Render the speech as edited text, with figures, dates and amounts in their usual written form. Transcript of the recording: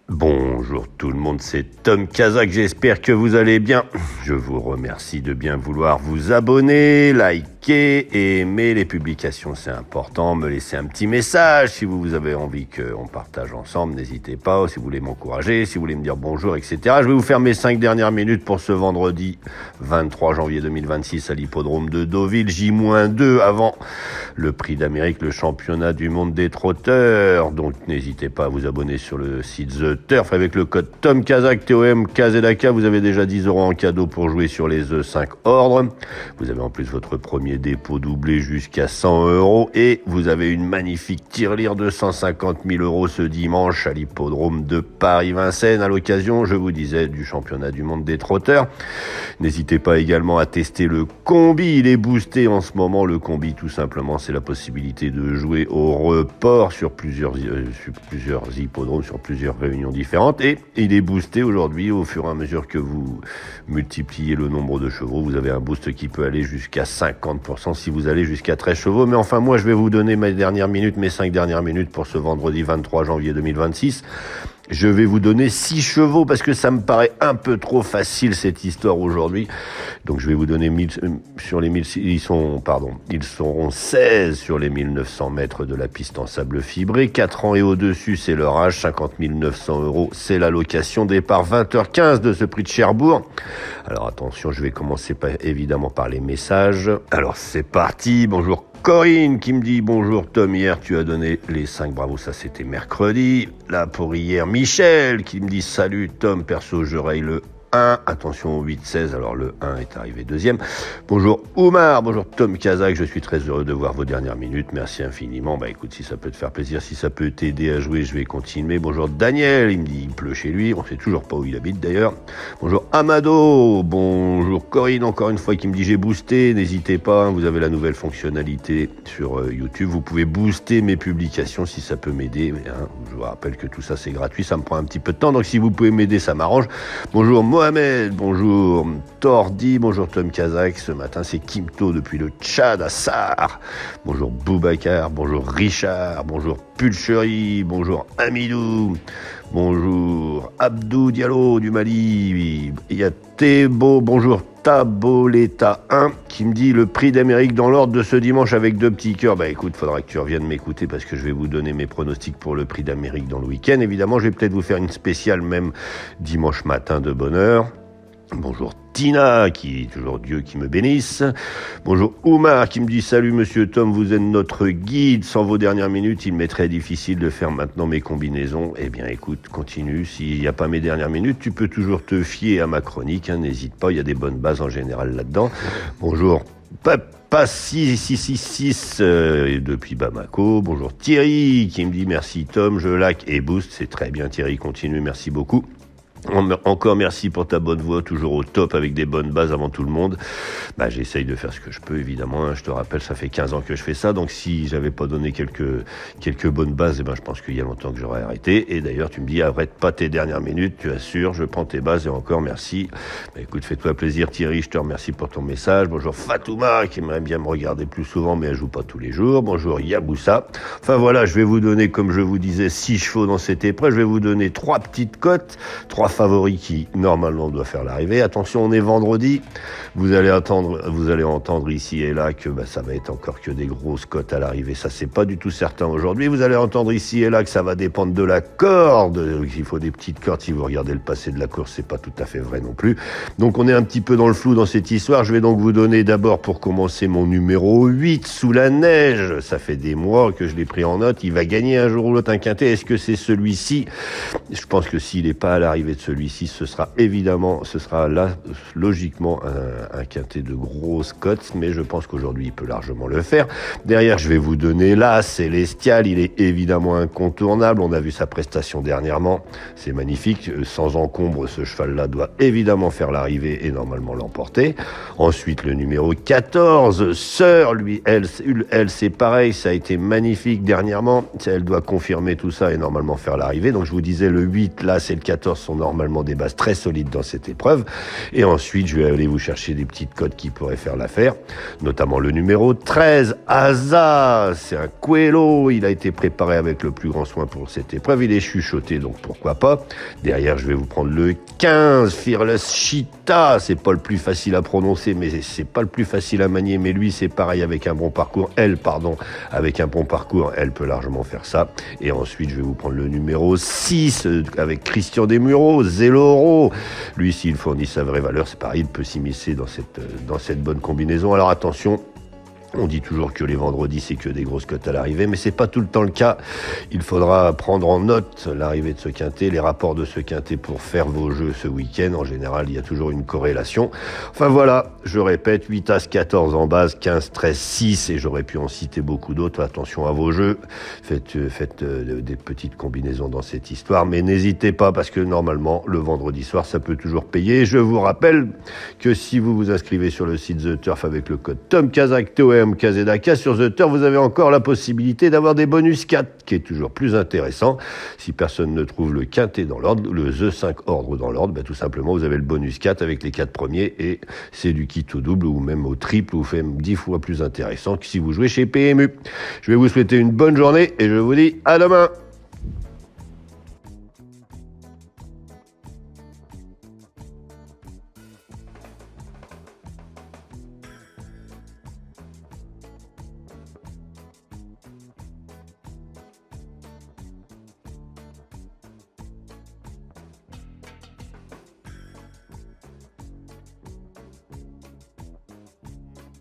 Bonjour tout le monde, c'est Tom Kazak, j'espère que vous allez bien. Je vous remercie de bien vouloir vous abonner, liker, aimer les publications, c'est important. Me laisser un petit message si vous avez envie qu'on partage ensemble, n'hésitez pas. Si vous voulez m'encourager, si vous voulez me dire bonjour, etc. Je vais vous faire mes 5 dernières minutes pour ce vendredi 23 janvier 2026 à l'hippodrome de Deauville, J-2 avant le prix d'Amérique, le championnat du monde des trotteurs. Donc n'hésitez pas à vous abonner sur le site The Turf avec le code Tom Kazak, TOM KZK. Vous avez déjà 10 € en cadeau pour jouer sur les 5 ordres. Vous avez en plus votre premier dépôt doublé jusqu'à 100 € et vous avez une magnifique tirelire de 150 000 € ce dimanche à l'hippodrome de Paris-Vincennes à l'occasion, je vous disais, du championnat du monde des trotteurs. N'hésitez pas également à tester le combi, il est boosté en ce moment. Le combi, tout simplement, c'est la possibilité de jouer au report sur plusieurs hippodromes, sur plusieurs réunions différentes, et il est boosté aujourd'hui au fur et à mesure que vous multipliez le nombre de chevaux. Vous avez un boost qui peut aller jusqu'à 50% si vous allez jusqu'à 13 chevaux. Mais enfin, moi, je vais vous donner mes 5 dernières minutes pour ce vendredi 23 janvier 2026. Je vais vous donner 6 chevaux parce que ça me paraît un peu trop facile cette histoire aujourd'hui. Donc je vais vous donner ils seront 16 sur les 1900 mètres de la piste en sable fibré. 4 ans et au-dessus, c'est leur âge. 50 900 €, c'est la location. Départ 20h15 de ce prix de Cherbourg. Alors attention, je vais commencer évidemment par les messages. Alors c'est parti, bonjour Corinne qui me dit bonjour Tom, hier tu as donné les 5, bravo, ça c'était mercredi. Là pour hier, Michel qui me dit salut Tom, perso je raye le 1, attention au 8-16, alors le 1 est arrivé deuxième. Bonjour Oumar, bonjour Tom Kazak, je suis très heureux de voir vos dernières minutes, merci infiniment. Bah écoute, si ça peut te faire plaisir, si ça peut t'aider à jouer, je vais continuer. Bonjour Daniel, il me dit il pleut chez lui, on sait toujours pas où il habite d'ailleurs. Bonjour Amado, bonjour Corinne, encore une fois qui me dit j'ai boosté, n'hésitez pas, vous avez la nouvelle fonctionnalité sur YouTube, vous pouvez booster mes publications si ça peut m'aider. Je vous rappelle que tout ça c'est gratuit, ça me prend un petit peu de temps, donc si vous pouvez m'aider, ça m'arrange. Bonjour Mohamed, bonjour Tordi, bonjour Tom Kazak, ce matin c'est Kimto depuis le Tchad à Sarre. Bonjour Boubacar, bonjour Richard, bonjour Pulcherie, bonjour Amidou, bonjour Abdou Diallo du Mali, il y a Thébo, bonjour Taboleta 1 qui me dit le prix d'Amérique dans l'ordre de ce dimanche avec 2 petits cœurs. Bah écoute, faudra que tu reviennes m'écouter parce que je vais vous donner mes pronostics pour le prix d'Amérique dans le week-end. Évidemment, je vais peut-être vous faire une spéciale même dimanche matin de bonne heure. Bonjour Tina, qui est toujours Dieu qui me bénisse. Bonjour Oumar, qui me dit salut monsieur Tom, vous êtes notre guide. Sans vos dernières minutes, il m'est très difficile de faire maintenant mes combinaisons. Eh bien écoute, continue. S'il n'y a pas mes dernières minutes, tu peux toujours te fier à ma chronique. N'hésite pas, il y a des bonnes bases en général là-dedans. Bonjour Papa 666 depuis Bamako. Bonjour Thierry, qui me dit merci Tom, je like et boost. C'est très bien Thierry, continue, merci beaucoup. Encore merci pour ta bonne voix, toujours au top avec des bonnes bases avant tout le monde. J'essaye de faire ce que je peux évidemment, je te rappelle ça fait 15 ans que je fais ça, donc si j'avais pas donné quelques bonnes bases, je pense qu'il y a longtemps que j'aurais arrêté. Et d'ailleurs tu me dis arrête pas tes dernières minutes, tu assures, je prends tes bases et encore merci. Écoute, fais-toi plaisir Thierry, je te remercie pour ton message. Bonjour Fatouma qui aimerait bien me regarder plus souvent mais elle joue pas tous les jours. Bonjour Yaboussa. Enfin voilà, je vais vous donner, comme je vous disais, 6 chevaux dans cette épreuve, je vais vous donner 3 petites cotes, 3 favoris qui normalement doivent faire l'arrivée. Attention, on est vendredi, vous allez entendre ici et là que ça va être encore que des grosses cotes à l'arrivée, ça c'est pas du tout certain aujourd'hui. Vous allez entendre ici et là que ça va dépendre de la corde, qu'il faut des petites cordes. Si vous regardez le passé de la course, c'est pas tout à fait vrai non plus, donc on est un petit peu dans le flou dans cette histoire. Je vais donc vous donner d'abord pour commencer mon numéro 8, Sous la neige. Ça fait des mois que je l'ai pris en note, il va gagner un jour ou l'autre un quintet. Est-ce que c'est celui-ci? Je pense que s'il n'est pas à l'arrivée de celui-ci, ce sera là logiquement un quintet de grosses cotes, mais je pense qu'aujourd'hui il peut largement le faire. Derrière, je vais vous donner là Célestial, il est évidemment incontournable, on a vu sa prestation dernièrement, c'est magnifique, sans encombre, ce cheval-là doit évidemment faire l'arrivée et normalement l'emporter. Ensuite, le numéro 14, Sœur, lui, elle c'est pareil, ça a été magnifique dernièrement, elle doit confirmer tout ça et normalement faire l'arrivée. Donc je vous disais le 8, là c'est le 14, sont normalement des bases très solides dans cette épreuve. Et ensuite, je vais aller vous chercher des petites cotes qui pourraient faire l'affaire, notamment le numéro 13, Asa. C'est un Coelho, il a été préparé avec le plus grand soin pour cette épreuve, il est chuchoté, donc pourquoi pas. Derrière, je vais vous prendre le 15, Fearless Cheetah. C'est pas le plus facile à prononcer, mais c'est pas le plus facile à manier, mais lui, c'est pareil avec un bon parcours. Avec un bon parcours, elle peut largement faire ça. Et ensuite, je vais vous prendre le numéro 6 avec Christian Desmureaux, Zelloro. Lui, s'il fournit sa vraie valeur, c'est pareil, il peut s'immiscer dans cette bonne combinaison. Alors attention, on dit toujours que les vendredis, c'est que des grosses cotes à l'arrivée, mais c'est pas tout le temps le cas. Il faudra prendre en note l'arrivée de ce quintet, les rapports de ce quintet pour faire vos jeux ce week-end. En général, il y a toujours une corrélation. Enfin voilà, je répète, 8 As 14 en base, 15, 13, 6, et j'aurais pu en citer beaucoup d'autres. Attention à vos jeux, faites des petites combinaisons dans cette histoire, mais n'hésitez pas parce que normalement, le vendredi soir, ça peut toujours payer. Je vous rappelle que si vous vous inscrivez sur le site The Turf avec le code TOMKAZAK, KZK sur The Turf, vous avez encore la possibilité d'avoir des bonus 4, qui est toujours plus intéressant. Si personne ne trouve le quintet dans l'ordre, le The 5 ordre dans l'ordre, tout simplement, vous avez le bonus 4 avec les 4 premiers, et c'est du kit au double ou même au triple, ou fait 10 fois plus intéressant que si vous jouez chez PMU. Je vais vous souhaiter une bonne journée, et je vous dis à demain.